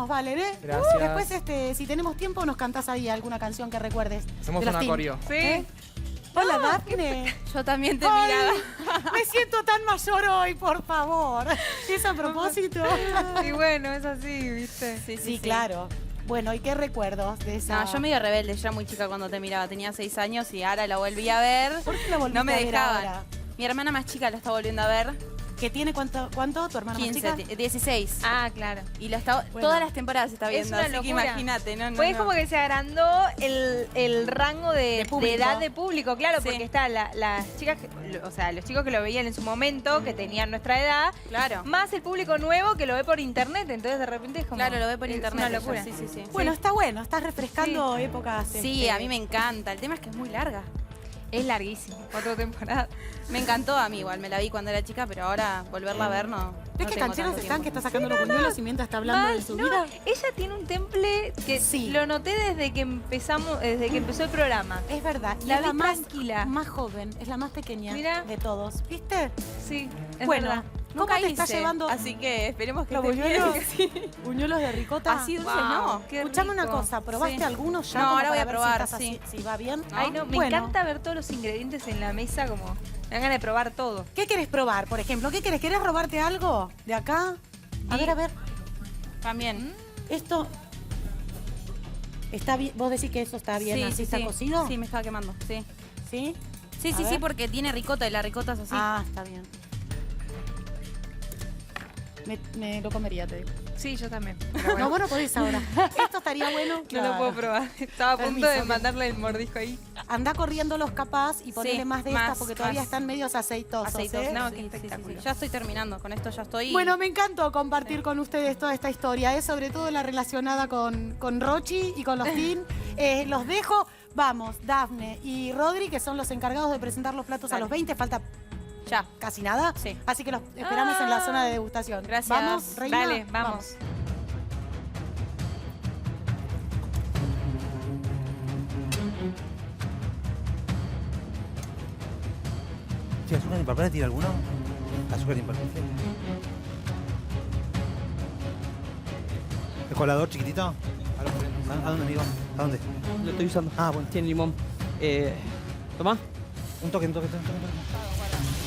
buenísimos, Valen, ¿eh? Gracias. Después, si tenemos tiempo, nos cantás ahí alguna canción que recuerdes. Hacemos de los una Teen. coreo. Sí. Hola, Dafne. Yo también te Ay, miraba. me siento tan mayor hoy, por favor. ¿Es a propósito? Y bueno, es así, ¿viste? Sí, claro. Bueno, ¿y qué recuerdos de esa? No, yo medio rebelde, yo era muy chica cuando te miraba, tenía 6 años y ahora la volví a ver. ¿Por qué la volviste No me a ver dejaban. ahora? Mi hermana más chica la está volviendo a ver. ¿Que tiene cuánto tu hermana 15, más chica? 16. Ah, claro. Y lo está, Bueno. todas las temporadas se está Es viendo, una así que locura. imagínate, ¿no? Pues es como que se agrandó el rango de público. edad de público, claro, Sí. porque está las chicas, o sea, los chicos que lo veían en su momento, que tenían nuestra edad, Claro. más el público nuevo que lo ve por internet, entonces de repente es como... Claro, lo ve por es internet. una ella, locura. Sí, sí, sí. Bueno, está bueno, estás refrescando épocas. Sí, a mí me encanta. El tema es que es muy larga. Es larguísimo, 4 temporadas. Me encantó a mí igual, me la vi cuando era chica, pero ahora volverla a ver no. ¿Ves no qué tengo canciones tanto están que tiempo. está sacando los buñuelos y mientras está hablando Mal, de su no, vida? ella tiene un temple que Sí. lo noté desde que empezó el programa. Es verdad. Y La es la vi más, tranquila. más joven, es la más pequeña Mirá. de todos. ¿Viste? Sí, es Bueno, verdad. ¿cómo Nunca te está hice, llevando así que esperemos que los esté bien. buñuelos? ¿Buñuelos de ricota? Así dulces Wow. no. Qué Escuchame una rico. cosa, ¿probaste Sí. algunos ya? No, como ahora voy para a ver probar, si, estás sí. si va bien. Ay, no, me Bueno, encanta ver todos los ingredientes en la mesa, como me dan ganas de probar todo. ¿Qué querés probar, por ejemplo? ¿Qué querés? ¿Querés robarte algo de acá? A ver. También. Esto está bien. ¿Vos decís que eso está bien? ¿Así está cocido? Sí, me estaba quemando, sí. ¿Sí? Sí, A sí, sí, ver. porque tiene ricota y la ricota es así. Ah, está bien. Me lo comería, te digo. Sí, yo también. No, vos no podés ahora. Esto estaría bueno. No lo puedo probar. Estaba a punto Permiso, de que- mandarle el mordisco ahí. Anda corriendo los capaz y ponele Sí, más de más, estas porque todavía más. están medios aceitosos. Aceitos. ¿eh? No, Sí, qué sí, sí, espectáculo. sí. Ya estoy terminando, con esto ya estoy. Bueno, me encantó compartir con ustedes toda esta historia, sobre todo la relacionada con Rochi y con los Teen. Los dejo. Vamos, Dafne y Rodri, que son los encargados de presentar los platos a Dale. los 20. Falta Ya. casi nada. Sí. Así que los esperamos en la zona de degustación. Gracias. Vamos, Reina. Dale, vamos. Sí, azúcar impalpable, ¿tiene alguno? Azúcar impalpable. ¿El colador chiquitito? ¿A dónde, amigo? ¿A dónde? Lo estoy usando. Ah, bueno. Tiene limón. Tomá. Un toque, un toque, un toque, un toque.